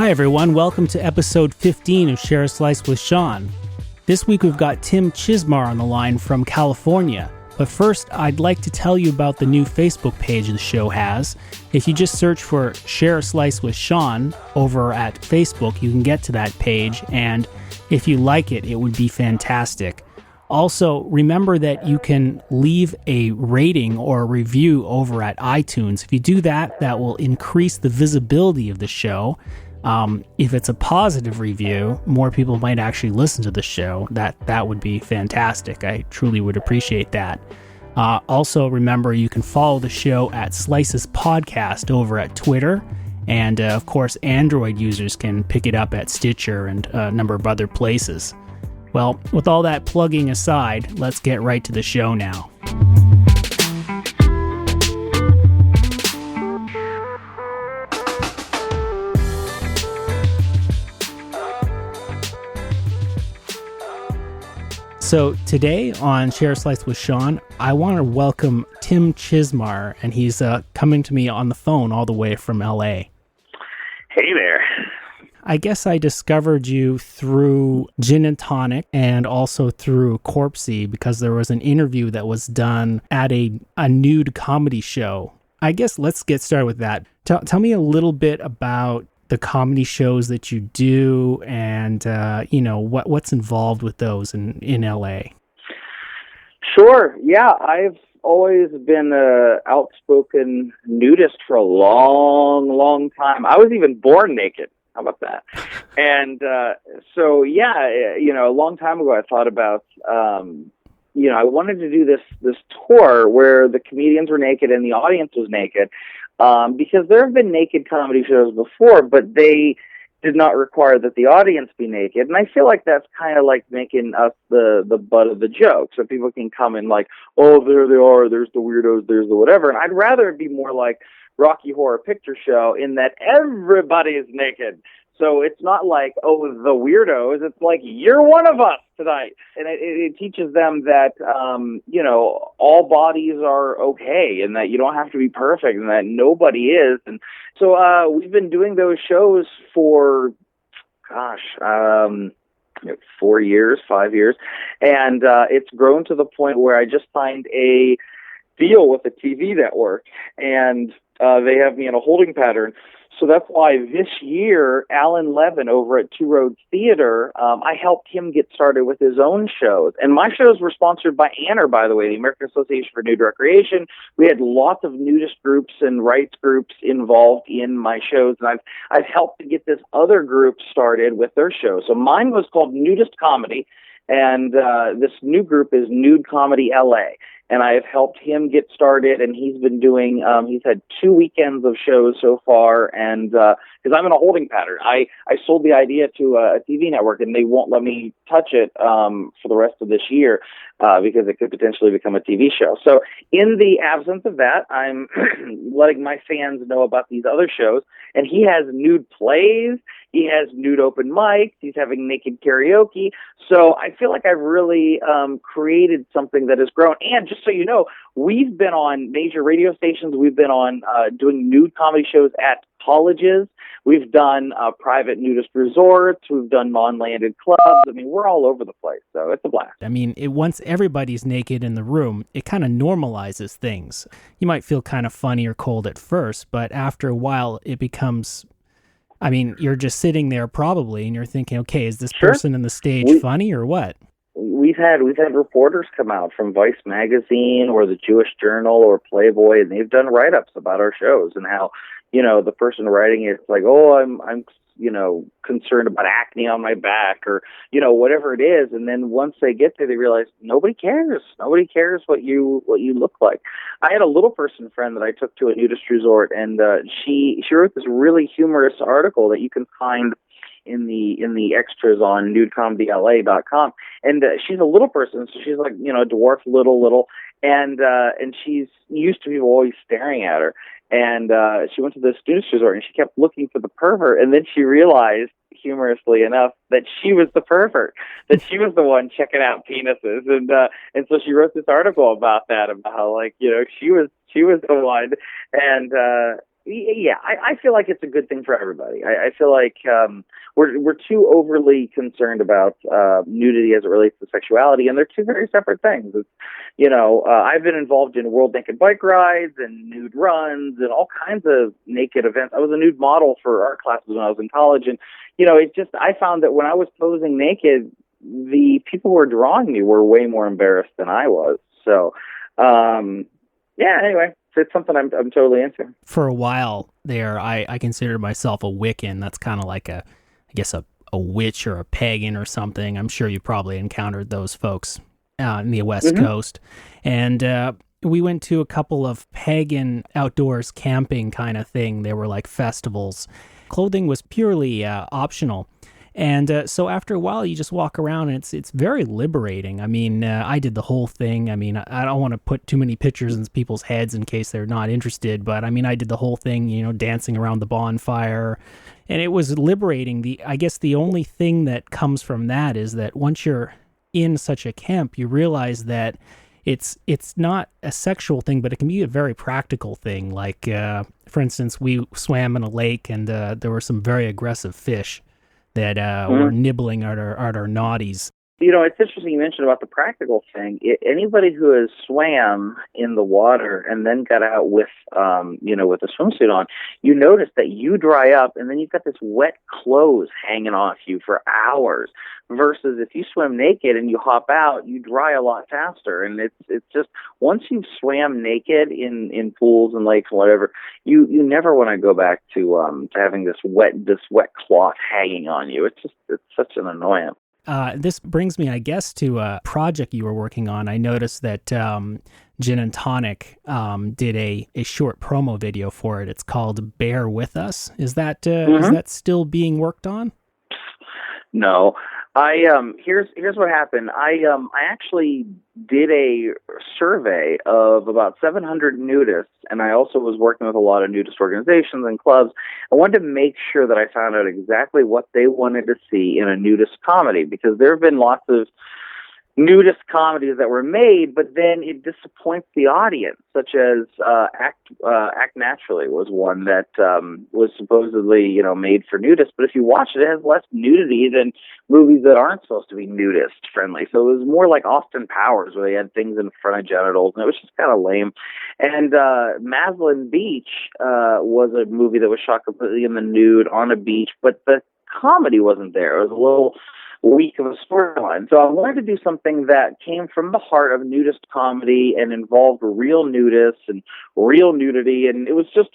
Hi everyone, welcome to episode 15 of Share a Slice with Sean. This week we've got Tim Chizmar on the line from California. But first, I'd like to tell you about the new Facebook page the show has. If you just search for Share a Slice with Sean over at Facebook, you can get to that page, and if you like it, it would be fantastic. Also, remember that you can leave a rating or a review over at iTunes. If you do that, that will increase the visibility of the show. If it's a positive review, more people might actually listen to the show. That would be fantastic. I truly would appreciate that. Also, remember, you can follow the show at Slices Podcast over at Twitter. And, of course, Android users can pick it up at Stitcher and a number of other places. Well, with all that plugging aside, let's get right to the show now. So today on Share a Slice with Sean, I want to welcome Tim Chizmar, and he's coming to me on the phone all the way from LA. Hey there. I guess I discovered you through Gin and Tonic and also through Corpsey because there was an interview that was done at a nude comedy show. I guess let's get started with that. Tell me a little bit about the comedy shows that you do and, what's involved with those in LA. Sure. Yeah, I've always been an outspoken nudist for a long, long time. I was even born naked. How about that? And a long time ago, I thought about, I wanted to do this tour where the comedians were naked and the audience was naked, because there have been naked comedy shows before, but they did not require that the audience be naked. And I feel like that's kind of like making us the butt of the joke. So people can come and like, oh, there they are, there's the weirdos, there's the whatever. And I'd rather it be more like Rocky Horror Picture Show in that everybody is naked. So it's not like, oh, the weirdos. It's like, you're one of us tonight. And it teaches them that, all bodies are okay and that you don't have to be perfect and that nobody is. And so we've been doing those shows for, 4 years, 5 years. And it's grown to the point where I just signed a deal with a TV network. And they have me in a holding pattern. So that's why this year, Alan Levin over at Two Roads Theater, I helped him get started with his own shows. And my shows were sponsored by ANR, by the way, the American Association for Nude Recreation. We had lots of nudist groups and rights groups involved in my shows. And I've helped to get this other group started with their show. So mine was called Nudist Comedy, and this new group is Nude Comedy LA. And I have helped him get started, and he's been doing, he's had 2 weekends of shows so far, and because I'm in a holding pattern. I sold the idea to a TV network, and they won't let me touch it for the rest of this year because it could potentially become a TV show. So in the absence of that, I'm letting my fans know about these other shows, and he has nude plays, he has nude open mics, he's having naked karaoke. So I feel like I've really created something that has grown. And just so you know, we've been on major radio stations. We've been on doing nude comedy shows at colleges. We've done private nudist resorts. We've done non-landed clubs. I mean, we're all over the place, so it's a blast. I mean, once everybody's naked in the room, it kind of normalizes things. You might feel kind of funny or cold at first, but after a while, it becomes... I mean, you're just sitting there probably, and you're thinking, okay, is this person in the stage funny or what? We've had reporters come out from Vice Magazine or the Jewish Journal or Playboy, and they've done write-ups about our shows and how, the person writing it's like, oh, I'm concerned about acne on my back or, whatever it is. And then once they get there, they realize nobody cares. Nobody cares what you look like. I had a little person friend that I took to a nudist resort, and she wrote this really humorous article that you can find in the extras on nudecomedyla.com. And she's a little person, so she's like, dwarf, little, and she's used to people always staring at her. And she went to this nudist resort, and she kept looking for the pervert, and then she realized, humorously enough, that she was the pervert, that she was the one checking out penises, and so she wrote this article about that, about how, like, she was the one, and Yeah, I feel like it's a good thing for everybody. I feel like we're too overly concerned about nudity as it relates to sexuality, and they're two very separate things. It's, I've been involved in World Naked Bike rides and nude runs and all kinds of naked events. I was a nude model for art classes when I was in college, and I found that when I was posing naked, the people who were drawing me were way more embarrassed than I was. So, yeah. Anyway, it's something I'm totally into. For a while there, I considered myself a Wiccan. That's kind of like I guess a witch or a pagan or something. I'm sure you probably encountered those folks in the West Coast. And we went to a couple of pagan outdoors camping kind of thing. They were like festivals. Clothing was purely optional. And so after a while, you just walk around, and it's very liberating. I mean, I did the whole thing. I mean, I don't want to put too many pictures in people's heads in case they're not interested, but I mean, I did the whole thing, dancing around the bonfire, and it was liberating. I guess the only thing that comes from that is that once you're in such a camp, you realize that it's not a sexual thing, but it can be a very practical thing. Like, for instance, we swam in a lake, and there were some very aggressive fish that were nibbling at our naughties. It's interesting you mentioned about the practical thing. Anybody who has swam in the water and then got out with a swimsuit on, you notice that you dry up and then you've got this wet clothes hanging off you for hours. Versus if you swim naked and you hop out, you dry a lot faster. And it's just, once you've swam naked in pools and lakes and whatever, you never want to go back to having this wet cloth hanging on you. It's such an annoyance. This brings me, I guess, to a project you were working on. I noticed that Gin and Tonic did a short promo video for it. It's called Bear With Us. Is that still being worked on? No. Here's what happened. I actually did a survey of about 700 nudists, and I also was working with a lot of nudist organizations and clubs. I wanted to make sure that I found out exactly what they wanted to see in a nudist comedy, because there have been lots of nudist comedies that were made, but then it disappoints the audience, such as Act Naturally was one that was supposedly made for nudists, but if you watch it, it has less nudity than movies that aren't supposed to be nudist friendly. So it was more like Austin Powers, where they had things in front of genitals, and it was just kind of lame. And Maslin Beach was a movie that was shot completely in the nude on a beach, but the comedy wasn't there. It was a little weak of a storyline. So I wanted to do something that came from the heart of nudist comedy and involved real nudists and real nudity, and it was just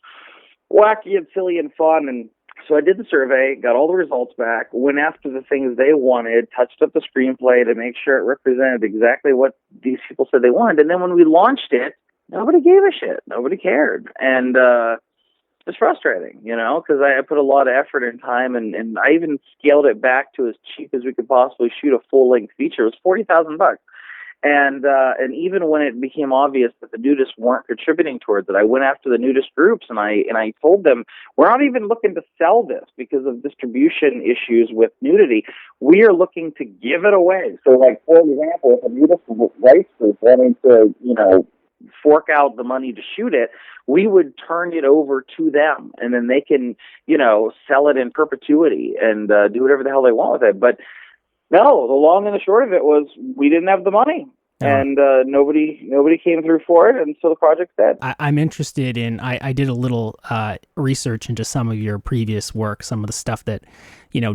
wacky and silly and fun. And so I did the survey, got all the results back, went after the things they wanted, touched up the screenplay to make sure it represented exactly what these people said they wanted. And then when we launched it, nobody gave a shit. Nobody cared. And it's frustrating, because I put a lot of effort and time, and I even scaled it back to as cheap as we could possibly shoot a full-length feature. It was $40,000. And even when it became obvious that the nudists weren't contributing towards it, I went after the nudist groups, and I told them, we're not even looking to sell this because of distribution issues with nudity. We are looking to give it away. So, like, for example, if a nudist rights group wanted to, fork out the money to shoot it, we would turn it over to them, and then they can, sell it in perpetuity and do whatever the hell they want with it. But no, the long and the short of it was we didn't have the money. And nobody came through for it, and so the project's dead. I'm interested in, I did a little research into some of your previous work, some of the stuff that,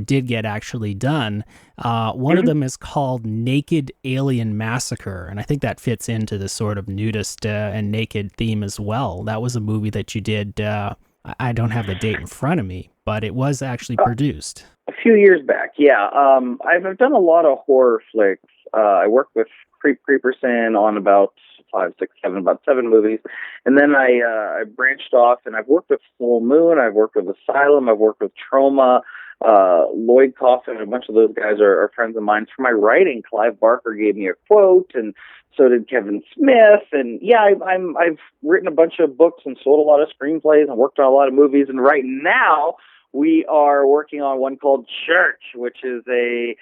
did get actually done. One of them is called Naked Alien Massacre, and I think that fits into the sort of nudist and naked theme as well. That was a movie that you did, I don't have the date in front of me, but it was actually produced. A few years back, yeah. I've done a lot of horror flicks. I worked with Creeperson on about 7 movies, and then I branched off, and I've worked with Full Moon, I've worked with Asylum, I've worked with Trauma, Lloyd Kaufman, a bunch of those guys are friends of mine. For my writing, Clive Barker gave me a quote, and so did Kevin Smith, and yeah, I've written a bunch of books and sold a lot of screenplays and worked on a lot of movies, and right now we are working on one called Church, which is a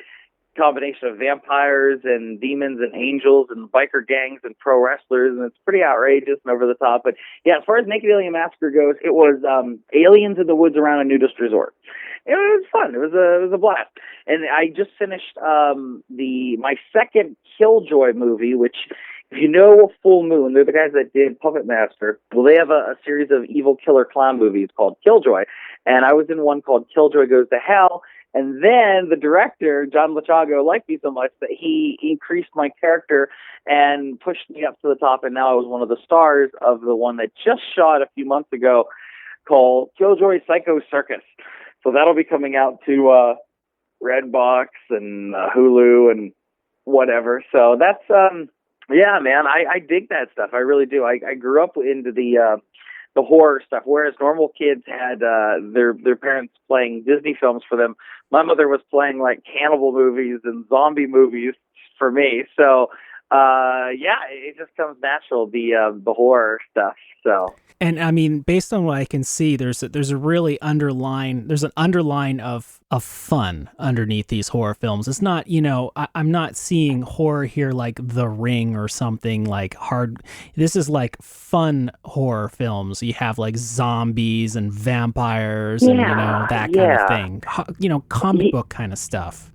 combination of vampires and demons and angels and biker gangs and pro wrestlers, and it's pretty outrageous and over the top. But yeah, as far as Naked Alien Massacre goes, it was aliens in the woods around a nudist resort. It was fun. It was a blast. And I just finished my second Killjoy movie, which, if you know Full Moon, they're the guys that did Puppet Master. Well, they have a series of evil killer clown movies called Killjoy, and I was in one called Killjoy Goes to Hell. And then the director, John Lachago, liked me so much that he increased my character and pushed me up to the top, and now I was one of the stars of the one that just shot a few months ago called Killjoy Psycho Circus. So that'll be coming out to Redbox and Hulu and whatever. So that's, yeah, man, I dig that stuff. I really do. I grew up into the horror stuff, whereas normal kids had their parents playing Disney films for them. My mother was playing like cannibal movies and zombie movies for me. So yeah, it just comes natural, the horror stuff. So. And I mean, based on what I can see, there's an underline of fun underneath these horror films. It's not, I'm not seeing horror here like The Ring or something like hard. This is like fun horror films. You have like zombies and vampires and that kind of thing. Comic book kind of stuff.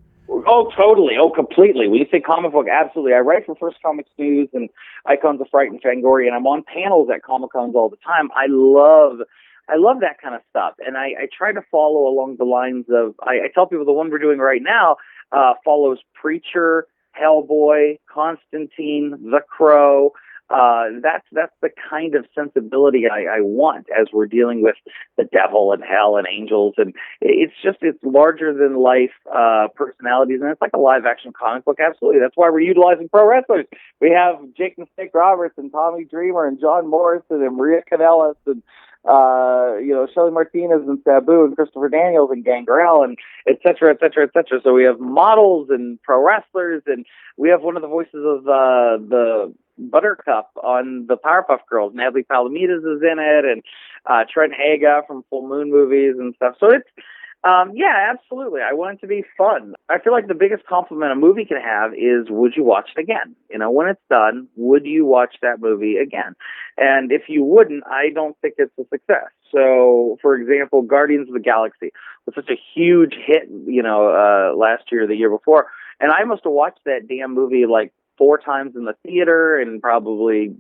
Oh, totally. Oh, completely. When you say comic book, absolutely. I write for First Comics News and Icons of Fright and Fangoria, and I'm on panels at Comic-Cons all the time. I love that kind of stuff, and I try to follow along the lines of, I tell people the one we're doing right now follows Preacher, Hellboy, Constantine, The Crow. That's the kind of sensibility I want as we're dealing with the devil and hell and angels, and it's larger than life personalities, and it's like a live action comic book. Absolutely, that's why we're utilizing pro wrestlers. We have Jake the Snake Roberts and Tommy Dreamer and John Morrison and Maria Kanellis and Shelly Martinez and Sabu and Christopher Daniels and Gangrel and et cetera, et cetera, et cetera. So we have models and pro wrestlers, and we have one of the voices of the Buttercup on the Powerpuff Girls. Natalie Palomides is in it, and Trent Haga from Full Moon movies and stuff. So it's, yeah, absolutely. I want it to be fun. I feel like the biggest compliment a movie can have is, would you watch it again? When it's done, would you watch that movie again? And if you wouldn't, I don't think it's a success. So, for example, Guardians of the Galaxy was such a huge hit, last year or the year before. And I must have watched that damn movie like 4 times in the theater and probably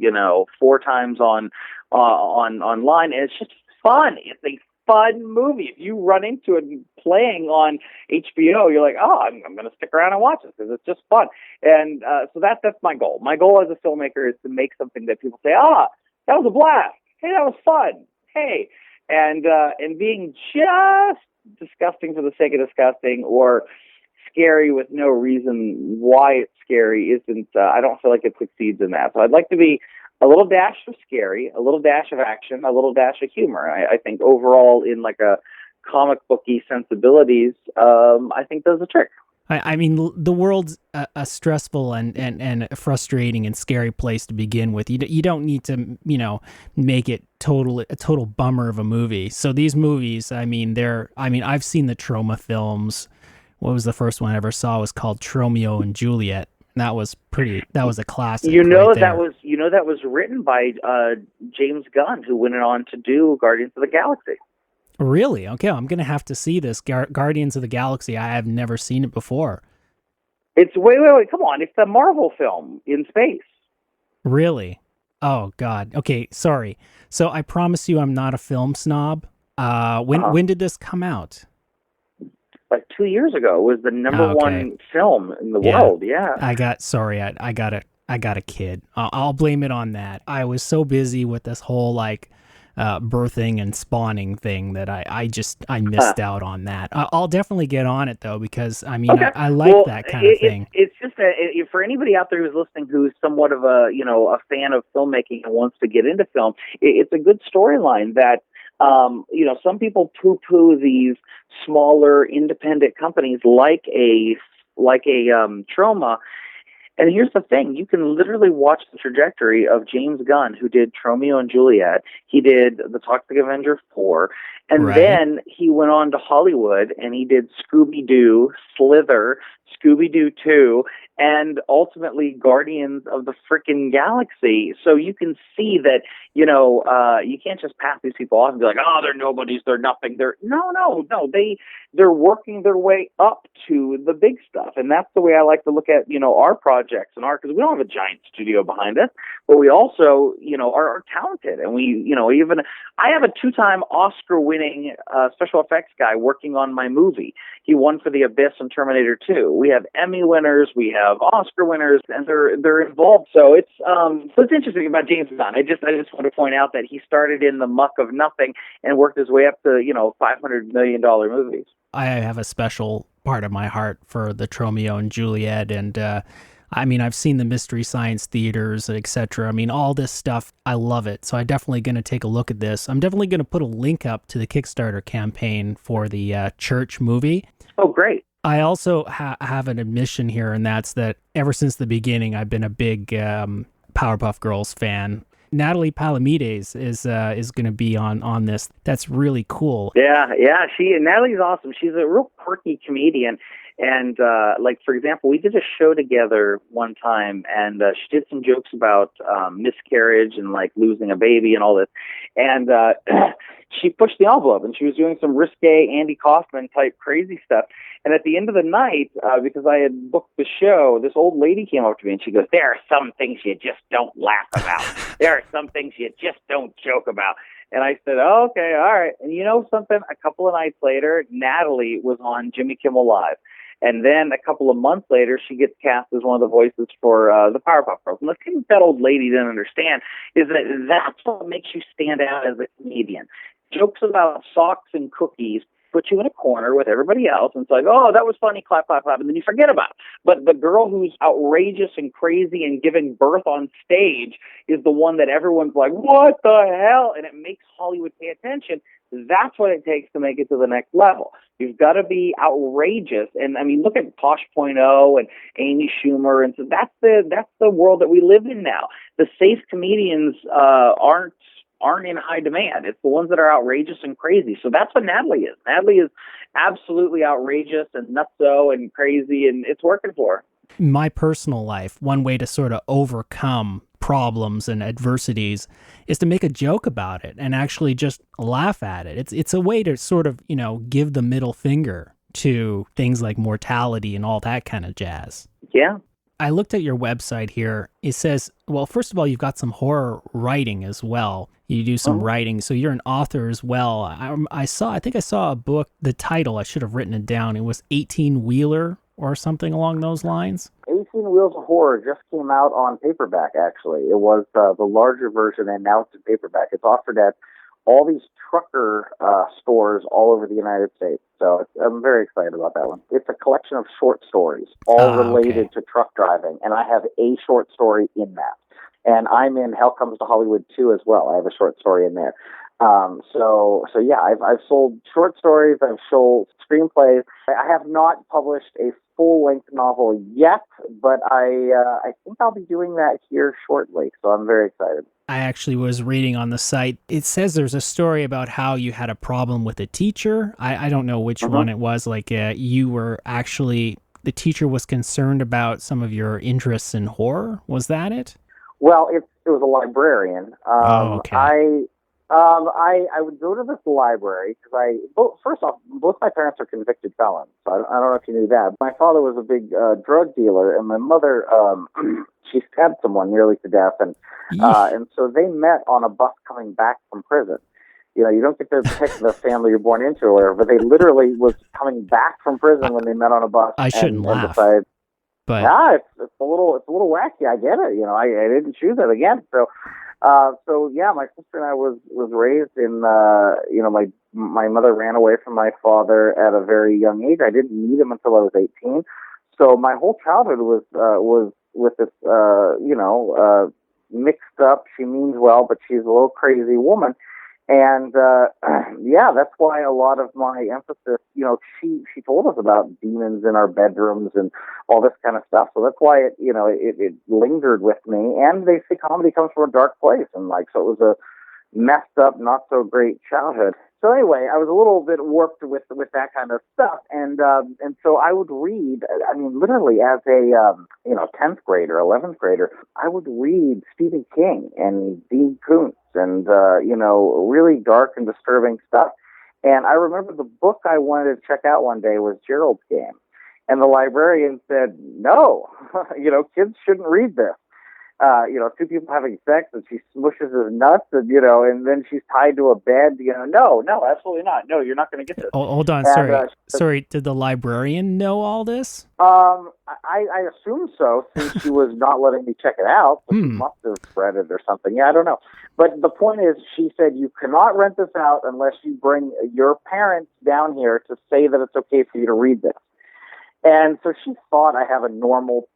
4 times on online. And it's just fun. It's a fun movie. If you run into it playing on HBO, you're like, oh, I'm going to stick around and watch it because it's just fun. And so that's my goal. My goal as a filmmaker is to make something that people say, that was a blast. Hey, that was fun. Hey, and being just disgusting for the sake of disgusting or scary with no reason why it's scary isn't, I don't feel like it succeeds in that. So I'd like to be a little dash of scary, a little dash of action, a little dash of humor. I think overall in like a comic booky sensibilities, I think does the trick. I mean, the world's a stressful and frustrating and scary place to begin with. You don't need to, make it a total bummer of a movie. So these movies, I've seen the trauma films. What was the first one I ever saw? It was called Tromeo and Juliet. That was a classic. That was written by James Gunn, who went on to do Guardians of the Galaxy. Really? Okay, I'm going to have to see this Guardians of the Galaxy. I have never seen it before. It's wait, come on. It's a Marvel film in space. Really? Oh, God. Okay, sorry. So I promise you I'm not a film snob. When did this come out? Like 2 years ago. It was the number one film in the world. Yeah. I got a kid. I'll blame it on that. I was so busy with this whole birthing and spawning thing that I missed out on that. I'll definitely get on it though, because I like that kind of thing. It's just that for anybody out there who's listening who's somewhat of a fan of filmmaking and wants to get into film, it's a good storyline that some people poo-poo these smaller independent companies like a Troma. And here's the thing, you can literally watch the trajectory of James Gunn, who did Romeo and Juliet. He did The Toxic Avenger 4, and then he went on to Hollywood, and he did Scooby-Doo, Slither, Scooby-Doo 2, and ultimately Guardians of the frickin' Galaxy. So you can see that, you can't just pass these people off and be like, oh, they're nobodies, they're nothing. No. They're working their way up to the big stuff. And that's the way I like to look at, our projects and because we don't have a giant studio behind us, but we also, are talented. And I have a 2-time Oscar-winning special effects guy working on my movie. He won for The Abyss and Terminator 2. We have Emmy winners, we have Oscar winners, and they're involved. So it's interesting about James Gunn. I just want to point out that he started in the muck of nothing and worked his way up to $500 million movies. I have a special part of my heart for the Romeo and Juliet, and I've seen the Mystery Science Theaters, etc. All this stuff, I love it. So I'm definitely going to take a look at this. I'm definitely going to put a link up to the Kickstarter campaign for the Church movie. Oh, great. I also have an admission here, and that's that ever since the beginning, I've been a big Powerpuff Girls fan. Natalie Palamides is going to be on this. That's really cool. Yeah. Natalie's awesome. She's a real quirky comedian. And, for example, we did a show together one time, and she did some jokes about miscarriage and, losing a baby and all this. And she pushed the envelope, and she was doing some risque Andy Kaufman-type crazy stuff. And at the end of the night, because I had booked the show, this old lady came up to me, and she goes, there are some things you just don't laugh about. There are some things you just don't joke about. And I said, oh, okay, all right. And you know something? A couple of nights later, Natalie was on Jimmy Kimmel Live. And then a couple of months later, she gets cast as one of the voices for the Powerpuff Girls. And the thing that old lady didn't understand is that that's what makes you stand out as a comedian. Jokes about socks and cookies put you in a corner with everybody else, and it's like, oh, that was funny, clap, clap, clap, and then you forget about it. But the girl who's outrageous and crazy and giving birth on stage is the one that everyone's like, what the hell? And it makes Hollywood pay attention. That's what it takes to make it to the next level. You've got to be outrageous. And look at Posh.0 and Amy Schumer. And so that's the world that we live in now. The safe comedians aren't in high demand. It's the ones that are outrageous and crazy. So that's what Natalie is. Natalie is absolutely outrageous and nutso and crazy, and it's working for her. In my personal life, one way to sort of overcome problems and adversities is to make a joke about it and actually just laugh at it. It's a way to sort of, give the middle finger to things like mortality and all that kind of jazz. Yeah. I looked at your website here. It says, well, first of all, you've got some horror writing as well. You do some writing, so you're an author as well. I think I saw a book, the title, I should have written it down. It was 18-Wheeler or something along those lines. 18 Wheels of Horror just came out on paperback, actually. It was the larger version, and now it's in paperback. It's offered at all these trucker stores all over the United States. So I'm very excited about that one. It's a collection of short stories, all related to truck driving, and I have a short story in that. And I'm in Hell Comes to Hollywood 2 as well. I have a short story in there. So yeah, I've sold short stories, I've sold screenplays. I have not published a full-length novel yet, but I think I'll be doing that here shortly. So I'm very excited. I actually was reading on the site. It says there's a story about how you had a problem with a teacher. I don't know which one it was. You were actually, the teacher was concerned about some of your interests in horror. Was that it? Well, it was a librarian. I would go to this library because first off, both my parents are convicted felons. So I don't know if you knew that. My father was a big drug dealer, and my mother, she stabbed someone nearly to death, and so they met on a bus coming back from prison. You don't get to pick the family you're born into or whatever, but they literally was coming back from prison when they met on a bus. I shouldn't laugh. But yeah, it's a little wacky. I get it. I didn't choose it again. So yeah, my sister and I was raised in my mother ran away from my father at a very young age. I didn't meet him until I was 18. So my whole childhood was with this mixed up. She means well, but she's a little crazy woman. And yeah, that's why a lot of my emphasis, she told us about demons in our bedrooms and all this kind of stuff. So that's why it lingered with me. And they say comedy comes from a dark place, and so it was a messed up, not so great childhood. So anyway, I was a little bit warped with that kind of stuff, and so I would read. I mean, literally as a 10th grader, 11th grader, I would read Stephen King and Dean Koontz and really dark and disturbing stuff. And I remember the book I wanted to check out one day was Gerald's Game, and the librarian said, "No, kids shouldn't read this. Two people having sex and she smushes his nuts and then she's tied to a bed. No, absolutely not. No, you're not going to get this." Oh, hold on, And, sorry. Did the librarian know all this? I assume so, since she was not letting me check it out. So she must have read it or something. Yeah, I don't know. But the point is, she said, you cannot rent this out unless you bring your parents down here to say that it's okay for you to read this. And so she thought I have a normal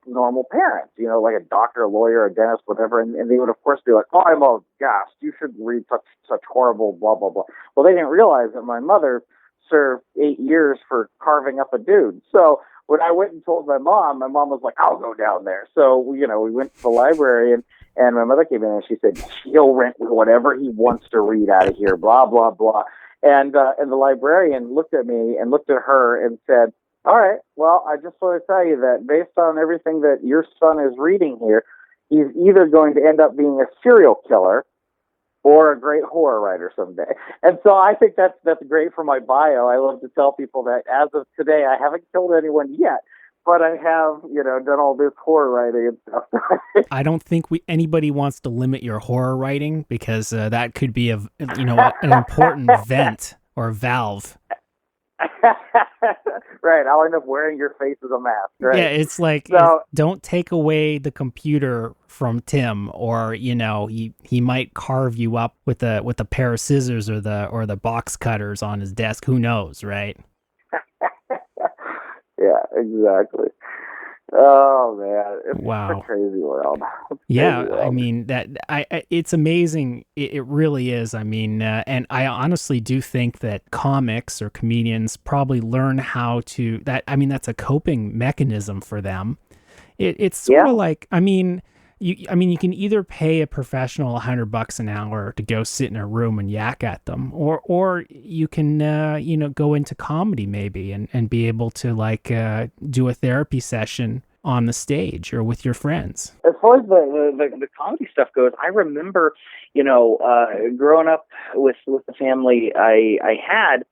parent, like a doctor, a lawyer, a dentist, whatever. And they would, of course, be like, "Oh, I'm aghast. You should read such horrible blah, blah, blah." Well, they didn't realize that my mother served 8 years for carving up a dude. So when I went and told my mom was like, "I'll go down there." So, we went to the library, and my mother came in and she said, "He'll rent whatever he wants to read out of here, blah, blah, blah." And the librarian looked at me and looked at her and said, "All right, well, I just want to tell you that based on everything that your son is reading here, he's either going to end up being a serial killer or a great horror writer someday." And so I think that's great for my bio. I love to tell people that as of today, I haven't killed anyone yet, but I have, done all this horror writing and stuff. I don't think anybody wants to limit your horror writing, because that could be an important vent or valve. Right, I'll end up wearing your face as a mask, right? Yeah, it's like, don't take away the computer from Tim, or he might carve you up with a pair of scissors or the box cutters on his desk. Who knows, right? Yeah, exactly. Oh man, it's wow. a crazy world. I mean it's amazing. It really is. I mean, and I honestly do think that comics or comedians probably learn how to that's a coping mechanism for them. It's sort of like, you can either pay a professional $100 an hour to go sit in a room and yak at them, or you can go into comedy maybe and be able to do a therapy session on the stage or with your friends. As far as the comedy stuff goes, I remember growing up with the family I had.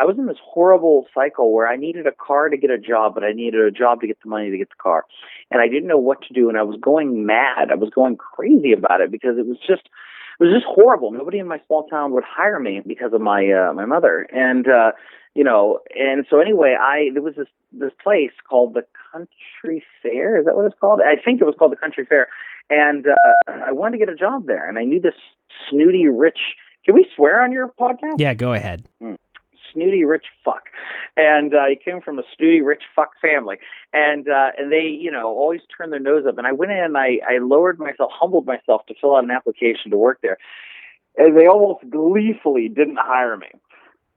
I was in this horrible cycle where I needed a car to get a job, but I needed a job to get the money to get the car. And I didn't know what to do, and I was going mad. I was going crazy about it because it was just horrible. Nobody in my small town would hire me because of my mother. And and so anyway, there was this place called the Country Fair. Is that what it's called? I think it was called the Country Fair. And I wanted to get a job there, and I knew this snooty rich. Can we swear on your podcast? Yeah, go ahead. Snooty rich fuck, and he came from a snooty rich fuck family, and they always turned their nose up. And I went in and I humbled myself to fill out an application to work there, and they almost gleefully didn't hire me.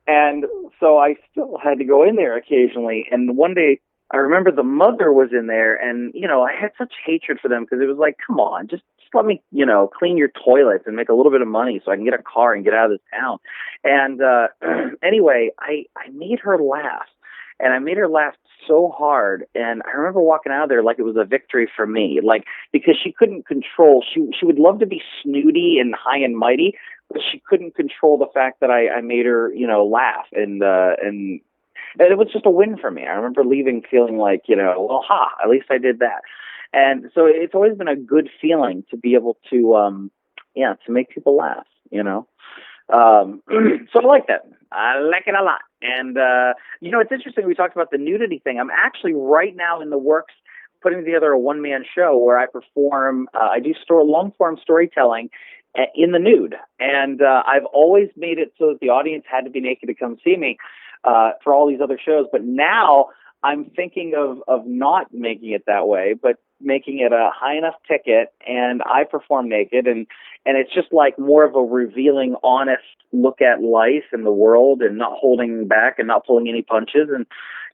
And so I still had to go in there occasionally. And one day I remember the mother was in there, and I had such hatred for them because it was like, come on, just let me, clean your toilets and make a little bit of money so I can get a car and get out of this town. And anyway, I made her laugh, and I made her laugh so hard. And I remember walking out of there like it was a victory for me, because she couldn't control. She would love to be snooty and high and mighty, but she couldn't control the fact that I made her, laugh. And it was just a win for me. I remember leaving feeling like, at least I did that. And so it's always been a good feeling to be able to, to make people laugh, So I like that. I like it a lot. And, it's interesting. We talked about the nudity thing. I'm actually right now in the works putting together a one-man show where I perform, I do long-form storytelling in the nude. And I've always made it so that the audience had to be naked to come see me for all these other shows. But now I'm thinking of not making it that way, but making it a high enough ticket, and I perform naked, and it's just like more of a revealing, honest look at life and the world, and not holding back and not pulling any punches, and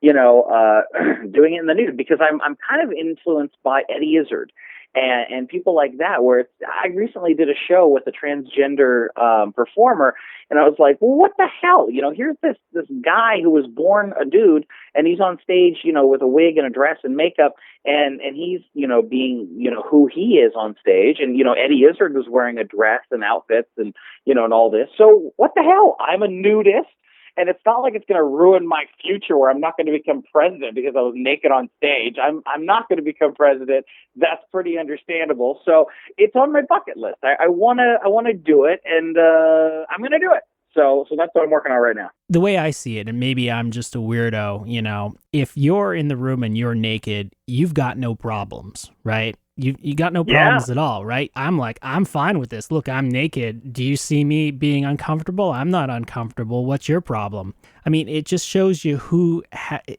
doing it in the nude, because I'm kind of influenced by Eddie Izzard and people like that, where I recently did a show with a transgender performer, and I was like, well, what the hell? Here's this guy who was born a dude, and he's on stage, with a wig and a dress and makeup, and he's, being, who he is on stage, and, Eddie Izzard was wearing a dress and outfits and, and all this. So what the hell? I'm a nudist. And it's not like it's going to ruin my future where I'm not going to become president because I was naked on stage. I'm not going to become president. That's pretty understandable. So it's on my bucket list. I want to do it, and I'm going to do it. So that's what I'm working on right now. The way I see it, and maybe I'm just a weirdo, if you're in the room and you're naked, you've got no problems, right? You got no problems at all, right? I'm fine with this. Look, I'm naked. Do you see me being uncomfortable? I'm not uncomfortable. What's your problem? I mean, it just shows you who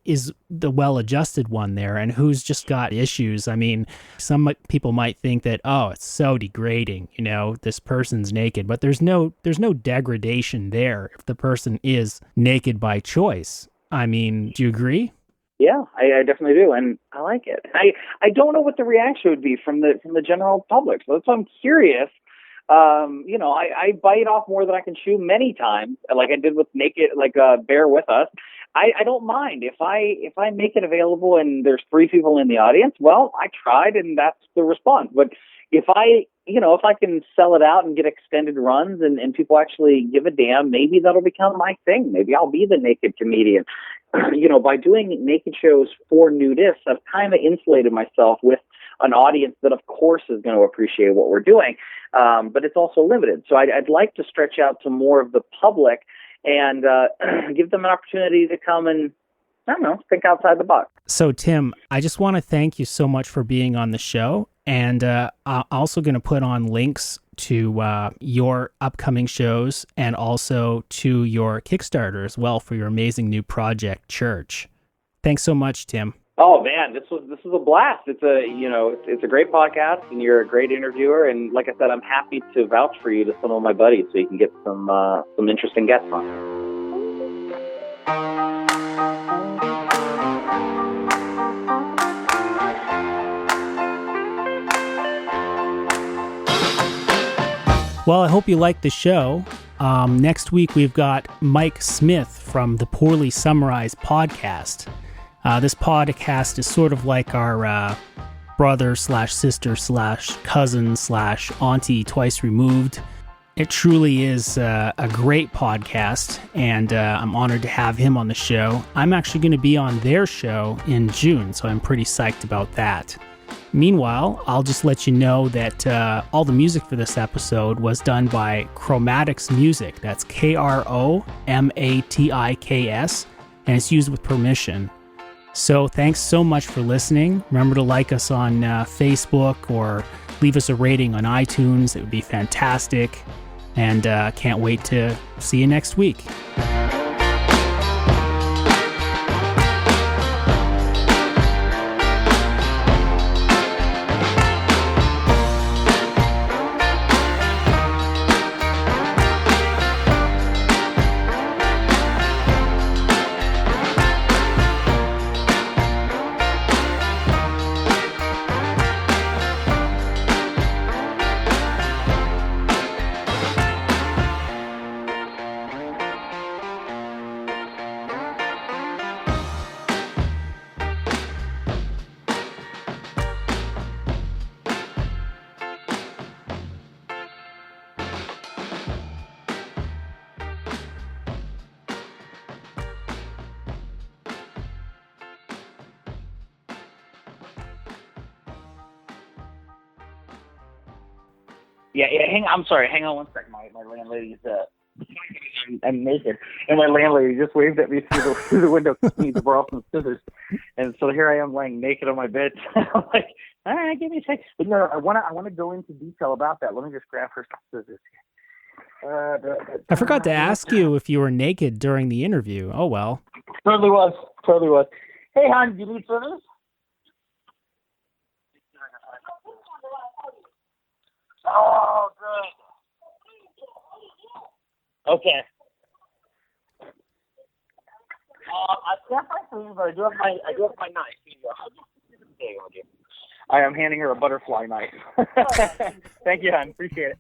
is the well-adjusted one there and who's just got issues. I mean, some people might think that, oh, it's so degrading, this person's naked, but there's no degradation there if the person is naked by choice. I mean, do you agree? Yeah, I definitely do, and I like it. I don't know what the reaction would be from the general public, so that's why I'm curious. I bite off more than I can chew many times, like I did with Naked, Bear With Us. I don't mind if I make it available and there's 3 people in the audience. Well, I tried, and that's the response. But if I can sell it out and get extended runs and people actually give a damn, maybe that'll become my thing. Maybe I'll be the naked comedian. By doing naked shows for nudists, I've kind of insulated myself with an audience that, of course, is going to appreciate what we're doing, but it's also limited. So I'd like to stretch out to more of the public and give them an opportunity to come and, I don't know, think outside the box. So, Tim, I just want to thank you so much for being on the show, and I'm also going to put on links to your upcoming shows and also to your Kickstarter as well for your amazing new project, Church. Thanks so much, Tim. Oh man, this was a blast. It's a great podcast, and you're a great interviewer. And like I said, I'm happy to vouch for you to some of my buddies, so you can get some interesting guests on. Well, I hope you liked the show. Next week, we've got Mike Smith from the Poorly Summarized podcast. This podcast is sort of like our brother / sister / cousin / auntie twice removed. It truly is a great podcast, and I'm honored to have him on the show. I'm actually going to be on their show in June, so I'm pretty psyched about that. Meanwhile, I'll just let you know that all the music for this episode was done by Chromatics Music. That's Kromatiks, and it's used with permission. So thanks so much for listening. Remember to like us on Facebook or leave us a rating on iTunes. It would be fantastic. And can't wait to see you next week. Yeah. I'm sorry. Hang on one second. My landlady's I'm naked, and my landlady just waved at me through the window to me to borrow some scissors, and so here I am laying naked on my bed. I'm like, all right, give me a sec. But no, I want to go into detail about that. Let me just grab her some scissors. I forgot to ask you if you were naked during the interview. Oh well. Totally was. Hey, hon, do you need scissors? Oh, good. Okay. I can't find something, but I do have my knife. Here you go. There you go, dear. I am handing her a butterfly knife. Thank you, hon. Appreciate it.